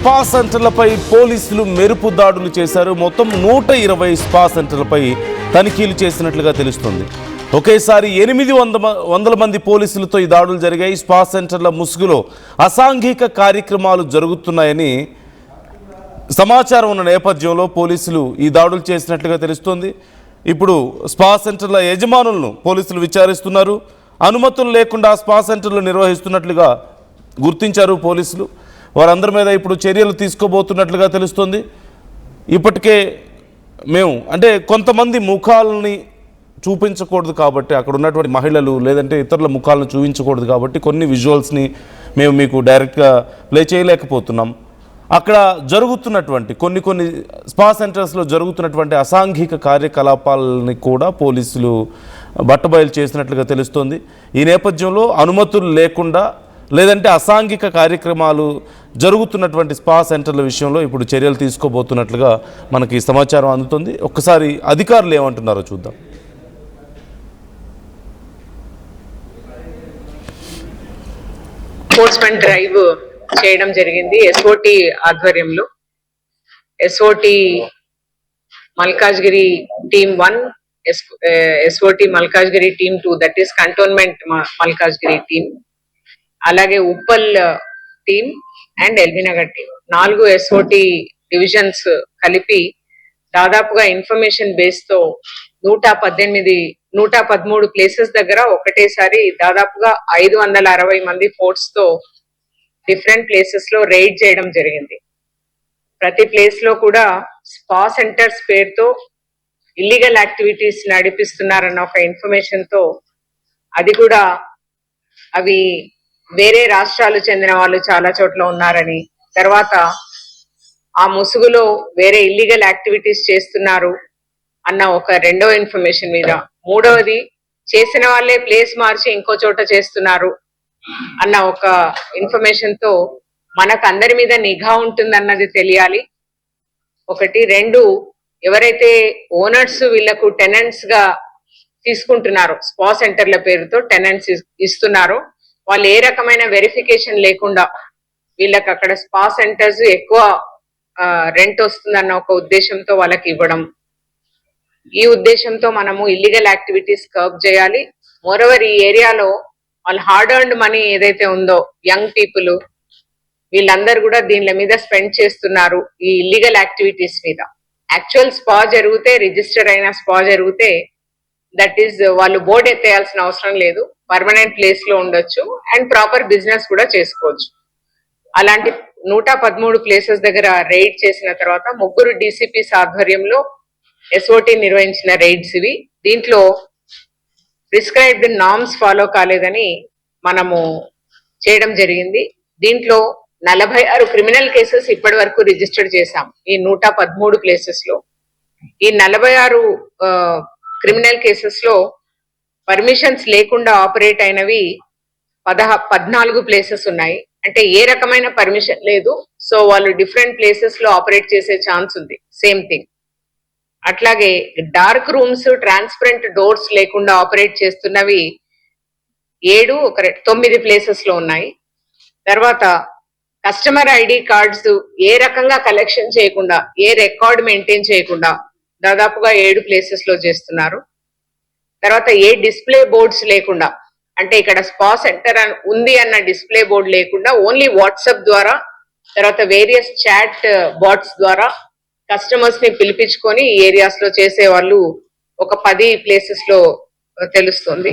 Spa సెంటర్లపై పోలీసులు మెరుపు దాడులు చేశారు. మొత్తం 120 స్పా సెంటర్లపై తనిఖీలు చేసినట్లుగా తెలుస్తుంది. ఒకేసారి 800 మంది పోలీసులతో ఈ దాడులు జరిగాయి. స్పా సెంటర్ల ముసుగులో అసాంఘిక కార్యక్రమాలు జరుగుతున్నాయని సమాచారం ఉన్న నేపథ్యంలో పోలీసులు ఈ దాడులు చేసినట్లుగా తెలుస్తోంది. ఇప్పుడు స్పా సెంటర్ల యజమానులను పోలీసులు విచారిస్తున్నారు. అనుమతులు లేకుండా స్పా సెంటర్లు నిర్వహిస్తున్నట్లుగా గుర్తించారు పోలీసులు. వారందరి మీద ఇప్పుడు చర్యలు తీసుకోబోతున్నట్లుగా తెలుస్తుంది. ఇప్పటికే మేము కొంతమంది ముఖాలని చూపించకూడదు కాబట్టి, అక్కడ ఉన్నటువంటి మహిళలు లేదంటే ఇతరుల ముఖాలను చూపించకూడదు కాబట్టి కొన్ని విజువల్స్ని మేము మీకు డైరెక్ట్గా ప్లే చేయలేకపోతున్నాం. అక్కడ జరుగుతున్నటువంటి కొన్ని స్పా సెంటర్స్లో జరుగుతున్నటువంటి అసాంఘిక కార్యకలాపాలని కూడా పోలీసులు బట్టబయలు చేసినట్లుగా తెలుస్తోంది. ఈ నేపథ్యంలో అనుమతులు లేకుండా లేదంటే అసాంఘిక కార్యక్రమాలు జరుగుతున్నటువంటి స్పా సెంటర్ల విషయంలో ఇప్పుడు చర్యలు తీసుకోబోతున్నట్లుగా మనకి సమాచారం అందుతుంది. ఒక్కసారి అధికారులు ఏమంటున్నారో చూద్దాం. ఎన్ఫోర్స్మెంట్ డ్రైవ్ చేయడం జరిగింది ఎస్ఓటి ఆధ్వర్యంలో. SOT Malkajgiri team 1, SOT Malkajgiri team 2, that is cantonment Malkajgiri team, అలాగే Uppal team and LB Nagar team, 4 SOT divisions కలిపి దాదాపుగా ఇన్ఫర్మేషన్ బేస్ తో 113 ప్లేసెస్ దగ్గర ఒకటేసారి దాదాపుగా 560 మంది ఫోర్స్ తో డిఫరెంట్ ప్లేసెస్ లో రైడ్ చేయడం జరిగింది. ప్రతి ప్లేస్ లో కూడా స్పా సెంటర్స్ పేరుతో ఇల్లీగల్ యాక్టివిటీస్ నడిపిస్తున్నారన్న ఒక ఇన్ఫర్మేషన్ తో, అది కూడా అవి వేరే రాష్ట్రాలు చెందిన వాళ్ళు చాలా చోట్ల ఉన్నారని, తర్వాత ఆ ముసుగులో వేరే ఇల్లీగల్ యాక్టివిటీస్ చేస్తున్నారు అన్న ఒక రెండో ఇన్ఫర్మేషన్ మీద, మూడవది చేసిన వాళ్ళే ప్లేస్ మార్చి ఇంకో చోట చేస్తున్నారు అన్న ఒక ఇన్ఫర్మేషన్ తో మనకు అందరి మీద నిఘా ఉంటుందన్నది తెలియాలి. ఒకటి. రెండు, ఎవరైతే ఓనర్స్ వీళ్లకు టెనెంట్స్ గా తీసుకుంటున్నారో, స్పా సెంటర్ల పేరుతో టెనెంట్స్ ఇస్తున్నారో, వాళ్ళు ఏ రకమైన వెరిఫికేషన్ లేకుండా వీళ్ళకి అక్కడ స్పా సెంటర్స్ ఎక్కువ రెంట్ వస్తుందన్న ఒక ఉద్దేశంతో వాళ్ళకి ఇవ్వడం. ఈ ఉద్దేశంతో మనము ఇల్లీగల్ యాక్టివిటీస్ కర్బ్ చేయాలి. మోరోవర్ ఈ ఏరియాలో వాళ్ళు హార్డ్ ఎర్న్డ్ మనీ ఏదైతే ఉందో, యంగ్ పీపుల్ వీళ్ళందరూ కూడా దీనిల మీద స్పెండ్ చేస్తున్నారు ఈ ఇల్లీగల్ యాక్టివిటీస్ మీద. యాక్చువల్ స్పా జరిగితే, రిజిస్టర్ అయిన స్పా జరిగితే, దట్ ఈస్ వాళ్ళు బోర్డు ఎత్తేయాల్సిన అవసరం లేదు, పర్మనెంట్ ప్లేస్ లో ఉండొచ్చు అండ్ ప్రాపర్ బిజినెస్ కూడా చేసుకోవచ్చు. అలాంటి 113 ప్లేసెస్ దగ్గర రైడ్ చేసిన తర్వాత 3 డిసిపిస్ ఆధ్వర్యంలో ఎస్ఓటి నిర్వహించిన రైడ్స్ ఇవి. దీంట్లో ప్రిస్క్రైబ్డ్ నార్మ్స్ ఫాలో కాలేదని మనము చేయడం జరిగింది. దీంట్లో 46 క్రిమినల్ కేసెస్ ఇప్పటి వరకు రిజిస్టర్ చేశాం ఈ 113 ప్లేసెస్ లో. ఈ 46 క్రిమినల్ కేసెస్ లో పర్మిషన్స్ లేకుండా ఆపరేట్ అయినవి 14 ప్లేసెస్ ఉన్నాయి. అంటే ఏ రకమైన పర్మిషన్ లేదు, సో వాళ్ళు డిఫరెంట్ ప్లేసెస్ లో ఆపరేట్ చేసే ఛాన్స్ ఉంది. Same thing. అట్లాగే డార్క్ రూమ్స్, ట్రాన్స్పరెంట్ డోర్స్ లేకుండా ఆపరేట్ చేస్తున్నవి 9 ప్లేసెస్ లో ఉన్నాయి. తర్వాత కస్టమర్ ఐడి కార్డ్స్ ఏ రకంగా కలెక్షన్ చేయకుండా, ఏ రికార్డ్ మెయింటైన్ చేయకుండా దాదాపుగా 7 ప్లేసెస్ లో చేస్తున్నారు. తర్వాత ఏ డిస్ప్లే బోర్డ్స్ లేకుండా, అంటే ఇక్కడ స్పా సెంటర్ ఉంది అన్న డిస్ప్లే బోర్డ్ లేకుండా ఓన్లీ వాట్సాప్ ద్వారా, తర్వాత వేరియస్ చాట్ బాట్స్ ద్వారా కస్టమర్స్ ని పిలిపించుకొని ఈ ఏరియాస్ లో చేసే వాళ్ళు ఒక 10 ప్లేసెస్ లో తెలుస్తుంది.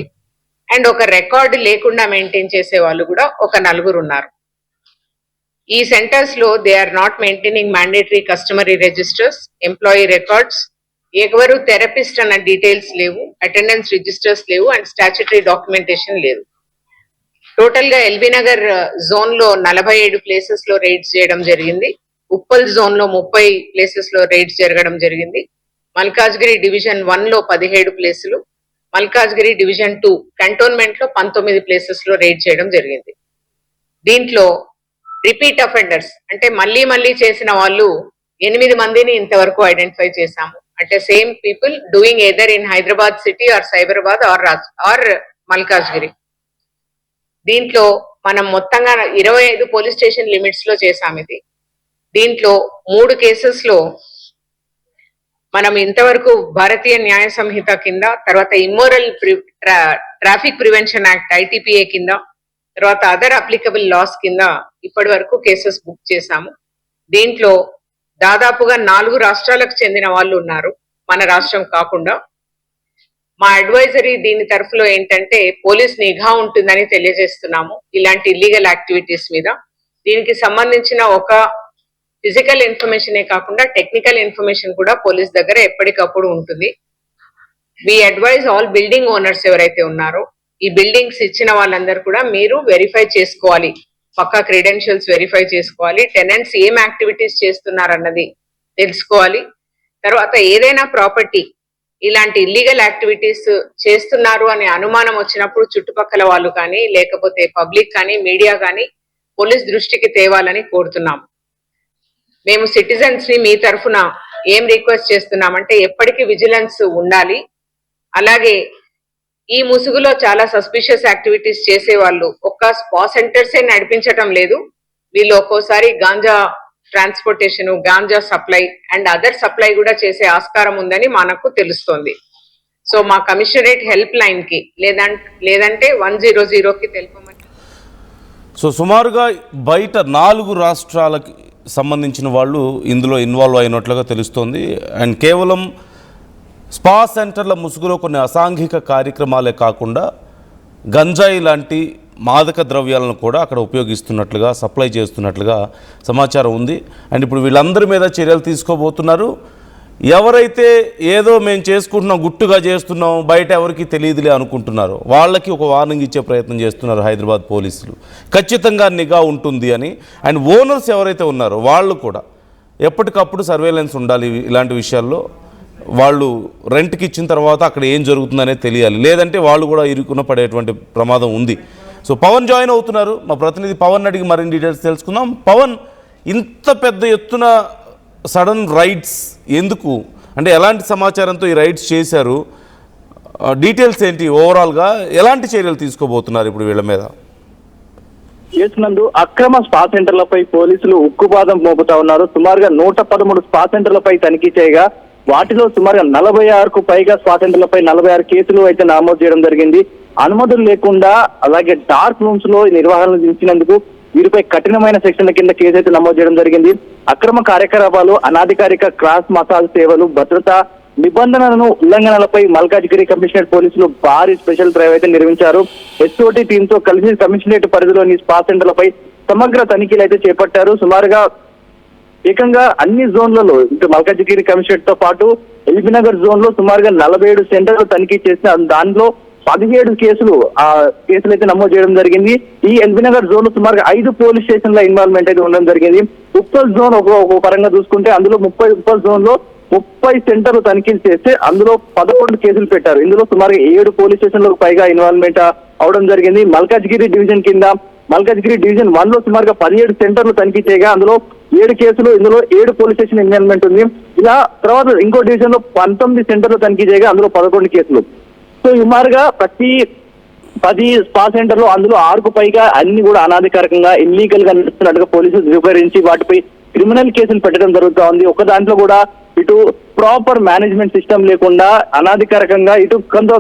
అండ్ ఒక రికార్డ్ లేకుండా మెయింటైన్ చేసే వాళ్ళు కూడా ఒక 4 ఉన్నారు. ఈ సెంటర్స్ లో they are not maintaining mandatory customary registers, employee records, ఎవరు థెరపిస్ట్ అన్న డీటెయిల్స్ లేవు, అటెండెన్స్ రిజిస్టర్స్ లేవు అండ్ స్టాచ్యుటరీ డాక్యుమెంటేషన్ లేదు. టోటల్ గా ఎల్బీనగర్ జోన్ లో 47 ప్లేసెస్ లో రైడ్స్ చేయడం జరిగింది. ఉప్పల్ జోన్ లో 30 ప్లేసెస్ లో రైడ్స్ జరగడం జరిగింది. మల్కాజ్గిరి డివిజన్ 1 లో 17 ప్లేసులు, మల్కాజ్గిరి డివిజన్ 2 కంటోన్మెంట్ లో 19 ప్లేసెస్ లో రైడ్ చేయడం జరిగింది. దీంట్లో రిపీట్ అఫెండర్స్ అంటే మళ్ళీ చేసిన వాళ్ళు 8 మందిని ఇంతవరకు ఐడెంటిఫై చేశాము. అంటే same people doing either in Hyderabad city or Cyberabad or Malkajgiri. దీంట్లో మనం మొత్తంగా 25 పోలీస్ స్టేషన్ లిమిట్స్ లో చేశాం ఇది. దీంట్లో 3 కేసెస్లో మనం ఇంతవరకు భారతీయ న్యాయ సంహిత కింద, తర్వాత immoral traffic prevention act ITPA కింద, తర్వాత అదర్ అప్లికబుల్ లాస్ కింద ఇప్పటి వరకు కేసెస్ బుక్ చేశాము. దీంట్లో దాదాపుగా 4 రాష్ట్రాలకు చెందిన వాళ్ళు ఉన్నారు, మన రాష్ట్రం కాకుండా. మా అడ్వైజరీ దీని తరఫులో ఏంటంటే పోలీస్ నిఘా ఉంటుందని తెలియజేస్తున్నాము ఇలాంటి ఇల్లీగల్ యాక్టివిటీస్ మీద. దీనికి సంబంధించిన ఒక ఫిజికల్ ఇన్ఫర్మేషనే కాకుండా టెక్నికల్ ఇన్ఫర్మేషన్ కూడా పోలీస్ దగ్గర ఎప్పటికప్పుడు ఉంటుంది. We advise all building owners ఎవరైతే ఉన్నారో, ఈ బిల్డింగ్స్ ఇచ్చిన వాళ్ళందరూ కూడా మీరు వెరిఫై చేసుకోవాలి, పక్కా క్రెడెన్షియల్స్ వెరిఫై చేసుకోవాలి, టెనెంట్స్ ఏం యాక్టివిటీస్ చేస్తున్నారన్నది తెలుసుకోవాలి. తర్వాత ఏదైనా ప్రాపర్టీ ఇలాంటి ఇల్లీగల్ యాక్టివిటీస్ చేస్తున్నారు అనే అనుమానం వచ్చినప్పుడు చుట్టుపక్కల వాళ్ళు కానీ, లేకపోతే పబ్లిక్ కానీ, మీడియా కానీ పోలీస్ దృష్టికి తేవాలని కోరుతున్నాము. మేము సిటిజన్స్ ని మీ తరఫున ఏం రిక్వెస్ట్ చేస్తున్నామంటే ఎప్పటికీ విజిలెన్స్ ఉండాలి. అలాగే ఈ ముసుగులో చాలా సస్పిషియస్ యాక్టివిటీస్ చేసే వాళ్ళు ఒక్క స్పా సెంటర్సే నడిపించటం లేదు, వీళ్ళు ఒక్కోసారి ganja transportation, ganja supply and other supply కూడా చేసే ఆస్కారం ఉందని మనకు తెలుస్తోంది. సో మా కమిషనరేట్ హెల్ప్ లైన్ కి లేదంటే 100కి తెలుపమని. సో సుమారుగా బయట 4 రాష్ట్రాలకి సంబంధించిన వాళ్ళు ఇందులో ఇన్వాల్వ్ అయినట్లుగా తెలుస్తోంది. అండ్ కేవలం స్పా సెంటర్ల ముసుగులో కొన్ని అసాంఘిక కార్యక్రమాలే కాకుండా గంజాయి లాంటి మాదక ద్రవ్యాలను కూడా అక్కడ ఉపయోగిస్తున్నట్లుగా, సప్లై చేస్తున్నట్లుగా సమాచారం ఉంది. అండ్ ఇప్పుడు వీళ్ళందరి మీద చర్యలు తీసుకోబోతున్నారు. ఎవరైతే ఏదో మేము చేసుకుంటున్నాం, గుట్టుగా చేస్తున్నాం, బయట ఎవరికి తెలియదులే అనుకుంటున్నారు, వాళ్ళకి ఒక వార్నింగ్ ఇచ్చే ప్రయత్నం చేస్తున్నారు హైదరాబాద్ పోలీసులు. ఖచ్చితంగా నిఘా ఉంటుంది అని. అండ్ ఓనర్స్ ఎవరైతే ఉన్నారో వాళ్ళు కూడా ఎప్పటికప్పుడు సర్వేలెన్స్ ఉండాలి ఇలాంటి విషయాల్లో. వాళ్ళు రెంట్కి ఇచ్చిన తర్వాత అక్కడ ఏం జరుగుతుందనేది తెలియాలి, లేదంటే వాళ్ళు కూడా ఇరుకున పడేటువంటి ప్రమాదం ఉంది. సో పవన్ జాయిన్ అవుతున్నారు, మా ప్రతినిధి పవన్ అడిగి మరిన్ని డీటెయిల్స్ తెలుసుకుందాం. పవన్, ఇంత పెద్ద ఎత్తున సడన్ రైడ్స్ ఎందుకు, అంటే ఎలాంటి సమాచారంతో ఈ రైడ్స్ చేశారు, డీటెయిల్స్ ఏంటి, ఓవరాల్గా ఎలాంటి చర్యలు తీసుకోబోతున్నారు ఇప్పుడు వీళ్ళ మీద? చేస్తున్నందు అక్రమ స్పా సెంటర్లపై పోలీసులు ఉక్కుపాదం మోపుతా ఉన్నారు. సుమారుగా 113 స్పా సెంటర్లపై తనిఖీ చేయగా వాటిలో సుమారుగా 46కు పైగా స్పా సెంటర్లపై 46 కేసులు అయితే నమోదు చేయడం జరిగింది. అనుమతులు లేకుండా అలాగే డార్క్ రూమ్స్ లో నిర్వహణ దించినందుకు వీరిపై కఠినమైన సెక్షన్ల కింద కేసు అయితే నమోదు చేయడం జరిగింది. అక్రమ కార్యకలాపాలు, అనాధికారిక క్రాస్ మసాజ్ సేవలు, భద్రతా నిబంధనలను ఉల్లంఘనలపై మల్కాజ్గిరి కమిషనరేట్ పోలీసులు భారీ స్పెషల్ డ్రైవ్ అయితే నిర్వహించారు. SOT టీంతో కలిసి కమిషనరేట్ పరిధిలోని స్పా సెంటర్లపై సమగ్ర తనిఖీలు అయితే చేపట్టారు. సుమారుగా ఏకంగా అన్ని జోన్లలో ఇటు మల్కాజ్గిరి కమిషనరేట్ తో పాటు ఎల్బీనగర్ జోన్ లో సుమారుగా 47 సెంటర్లు తనిఖీ చేసిన దాంట్లో 17 కేసులు అయితే నమోదు చేయడం జరిగింది. ఈ ఎల్బీనగర్ జోన్ లో సుమారుగా 5 పోలీస్ స్టేషన్ల ఇన్వాల్వ్మెంట్ అయితే ఉండడం జరిగింది. ఉప్పల్ జోన్ ఒక పరంగా చూసుకుంటే అందులో ఉప్పల్ జోన్ లో 30 సెంటర్లు తనిఖీలు చేస్తే అందులో 11 కేసులు పెట్టారు. ఇందులో సుమారుగా 7 పోలీస్ స్టేషన్లకు పైగా ఇన్వాల్వ్మెంట్ అవడం జరిగింది. మల్కాజ్గిరి డివిజన్ కింద మల్కాజ్గిరి డివిజన్ 1 లో సుమారుగా 17 సెంటర్లు తనిఖీ చేయగా అందులో 7 కేసులు, ఇందులో 7 పోలీస్ స్టేషన్ ఇన్వాల్వ్మెంట్ ఉంది. ఇలా తర్వాత ఇంకో డివిజన్ లో 19 సెంటర్లు తనిఖీ చేయగా అందులో 11 కేసులు. సో సుమారుగా ప్రతి 10 స్పా సెంటర్లు అందులో 6కు పైగా అన్ని కూడా అనాధికారికంగా ఇల్లీగల్ గా నడుస్తున్నట్టుగా పోలీసులు ధృవీకరించి వాటిపై క్రిమినల్ కేసులు పెట్టడం జరుగుతూ ఉంది. ఒక దాంట్లో కూడా ఇటు ప్రాపర్ మేనేజ్మెంట్ సిస్టమ్ లేకుండా అనాధికారికంగా ఇటు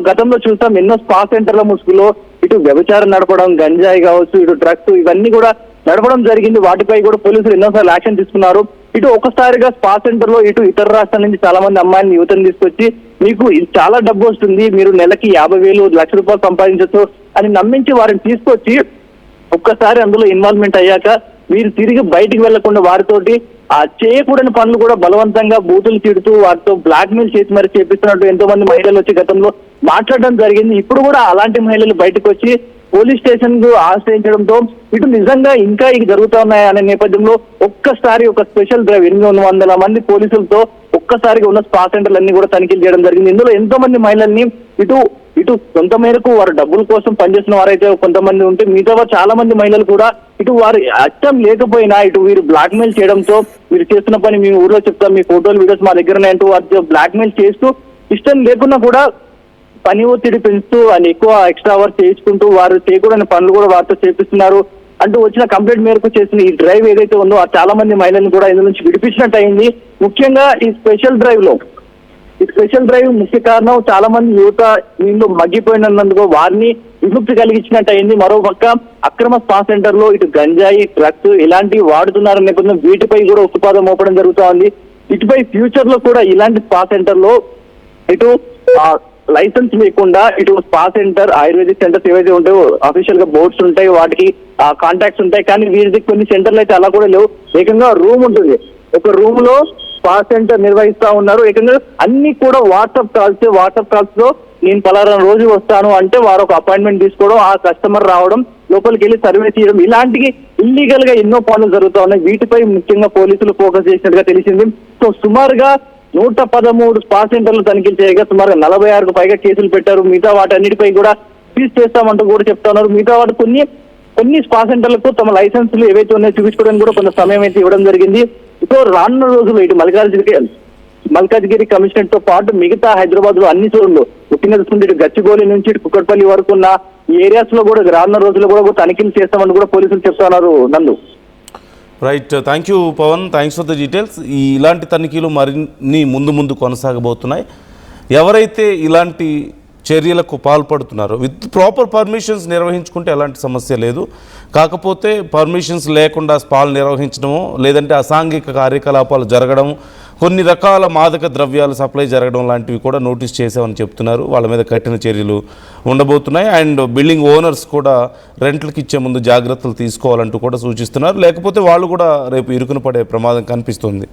గతంలో చూస్తాం ఎన్నో స్పా సెంటర్ల ముసుగులో ఇటు వ్యభిచారం నడపడం, గంజాయి కావచ్చు, ఇటు డ్రగ్స్ ఇవన్నీ కూడా నడపడం జరిగింది. వాటిపై కూడా పోలీసులు ఎన్నోసార్లు యాక్షన్ తీసుకున్నారు. ఇటు ఒకసారిగా స్పా సెంటర్ లో ఇటు ఇతర రాష్ట్రాల నుంచి చాలా మంది అమ్మాయిని యువతను తీసుకొచ్చి మీకు చాలా డబ్బు వస్తుంది, మీరు నెలకి 50,000 1,00,000 రూపాయలు సంపాదించవచ్చు అని నమ్మించి వారిని తీసుకొచ్చి ఒక్కసారి అందులో ఇన్వాల్వ్మెంట్ అయ్యాక మీరు తిరిగి బయటికి వెళ్లకుండా వారితోటి చేయకూడని పనులు కూడా బలవంతంగా బూతులు తిడుతూ వారితో బ్లాక్ మెయిల్ చేసి మరి చేపిస్తున్నట్టు ఎంతో మంది మహిళలు వచ్చి గతంలో మాట్లాడడం జరిగింది. ఇప్పుడు కూడా అలాంటి మహిళలు బయటకు వచ్చి పోలీస్ స్టేషన్ కు ఆశ్రయించడంతో ఇటు నిజంగా ఇంకా ఇవి జరుగుతా ఉన్నాయి అనే నేపథ్యంలో ఒక్కసారి ఒక స్పెషల్ డ్రైవ్ 800 మంది పోలీసులతో ఒక్కసారిగా ఉన్న స్పా సెంటర్లన్నీ కూడా తనిఖీలు చేయడం జరిగింది. ఇందులో ఎంతో మంది మహిళల్ని ఇటు కొంత మేరకు వారు డబ్బుల కోసం పనిచేస్తున్న వారైతే కొంతమంది ఉంటే మిగతా చాలా మంది మహిళలు కూడా ఇటు వారు అచ్చం లేకపోయినా ఇటు వీరు బ్లాక్ మెయిల్ చేయడంతో మీరు చేస్తున్న పని మీ ఊర్లో చెప్తాం, మీ ఫోటోలు వీడియోస్ మా దగ్గర ఉన్నాయంటూ వారితో బ్లాక్ మెయిల్ చేస్తూ ఇష్టం లేకున్నా కూడా పని ఒత్తిడి పెంచుతూ అని ఎక్కువ ఎక్స్ట్రా వర్క్ చేయించుకుంటూ వారు చేయకూడని పనులు కూడా వారితో చేపిస్తున్నారు. అంటూ వచ్చిన కంప్లైంట్ మేరకు చేసిన ఈ డ్రైవ్ ఏదైతే ఉందో ఆ చాలా మంది మహిళలను కూడా ఇందులో నుంచి విడిపించినట్టు అయింది. ముఖ్యంగా ఈ స్పెషల్ డ్రైవ్ ముఖ్య కారణం చాలా మంది యువత దీనిలో మగ్గిపోయినందుకు వారిని విముక్తి కలిగించినట్టు అయింది. మరోపక్క అక్రమ స్పా సెంటర్ లో ఇటు గంజాయి, డ్రగ్స్ ఇలాంటివి వాడుతున్నారనే నేపథ్యంలో వీటిపై కూడా ఉక్కుపాదం మోపడం జరుగుతూ ఉంది. ఇటుపై ఫ్యూచర్ లో కూడా ఇలాంటి స్పా సెంటర్ లో ఇటు లైసెన్స్ లేకుండా ఇటు స్పా సెంటర్, ఆయుర్వేదిక్ సెంటర్స్ ఏవైతే ఉంటాయో అఫీషియల్ గా బోర్డ్స్ ఉంటాయి, వాటికి కాంటాక్ట్స్ ఉంటాయి. కానీ వీరికి కొన్ని సెంటర్లు అయితే అలా కూడా లేవు. ఏకంగా రూమ్ ఉంటుంది, ఒక రూమ్ లో స్పా సెంటర్ నిర్వహిస్తా ఉన్నారు. ఏకంగా అన్ని కూడా వాట్సాప్ కాల్స్ లో నేను పలానా రోజు వస్తాను అంటే వారు ఒక అపాయింట్మెంట్ తీసుకోవడం, ఆ కస్టమర్ రావడం, లోపలికి వెళ్ళి సర్వే చేయడం, ఇలాంటి ఇల్లీగల్ గా ఎన్నో పనులు జరుగుతూ ఉన్నాయి. వీటిపై ముఖ్యంగా పోలీసులు ఫోకస్ చేసినట్టుగా తెలిసింది. సో సుమారుగా 113 స్పా సెంటర్లు తనిఖీలు చేయగా సుమారుగా 46కు పైగా కేసులు పెట్టారు. మిగతా వాటన్నిటిపై కూడా సీజ్ చేస్తామంటూ కూడా చెప్తా ఉన్నారు. మిగతా వాటి కొన్ని స్పా సెంటర్లకు తమ లైసెన్సులు ఏవైతే ఉన్నాయో చూపించుకోవడానికి కూడా కొంత సమయం అయితే ఇవ్వడం జరిగింది. సో రానున్న రోజులు ఇటు మల్కాజ్గిరి కమిషనరేట్ తో పాటు మిగతా హైదరాబాద్ లో అన్ని చోట్ల ముఖ్యంగా చూసుకుంటే ఇటు గచ్చిబౌలి నుంచి ఇటు కుక్కట్పల్లి వరకు ఉన్న ఈ ఏరియాస్ లో కూడా రానున్న రోజుల్లో కూడా తనిఖీలు చేస్తామని కూడా పోలీసులు చెప్తున్నారు. Nandu. Right, thank you Pavan, thanks for the details. ఇలాంటి తనిఖీలు మరిన్ని ముందు కొనసాగబోతున్నాయి. ఎవరైతే ఇలాంటి చర్యలకు పాల్పడుతున్నారో విత్ ప్రాపర్ పర్మిషన్స్ నిర్వహించుకుంటే ఎలాంటి సమస్య లేదు. కాకపోతే పర్మిషన్స్ లేకుండా స్పాలు నిర్వహించడము, లేదంటే అసాంఘిక కార్యకలాపాలు జరగడం, కొన్ని రకాల మాదక ద్రవ్యాలు సప్లై జరగడం లాంటివి కూడా నోటీస్ చేసామని చెప్తున్నారు. వాళ్ళ మీద కఠిన చర్యలు ఉండబోతున్నాయి. అండ్ బిల్డింగ్ ఓనర్స్ కూడా రెంట్లకు ఇచ్చే ముందు జాగ్రత్తలు తీసుకోవాలంటూ కూడా సూచిస్తున్నారు. లేకపోతే వాళ్ళు కూడా రేపు ఇరుకున పడే ప్రమాదం కనిపిస్తుంది.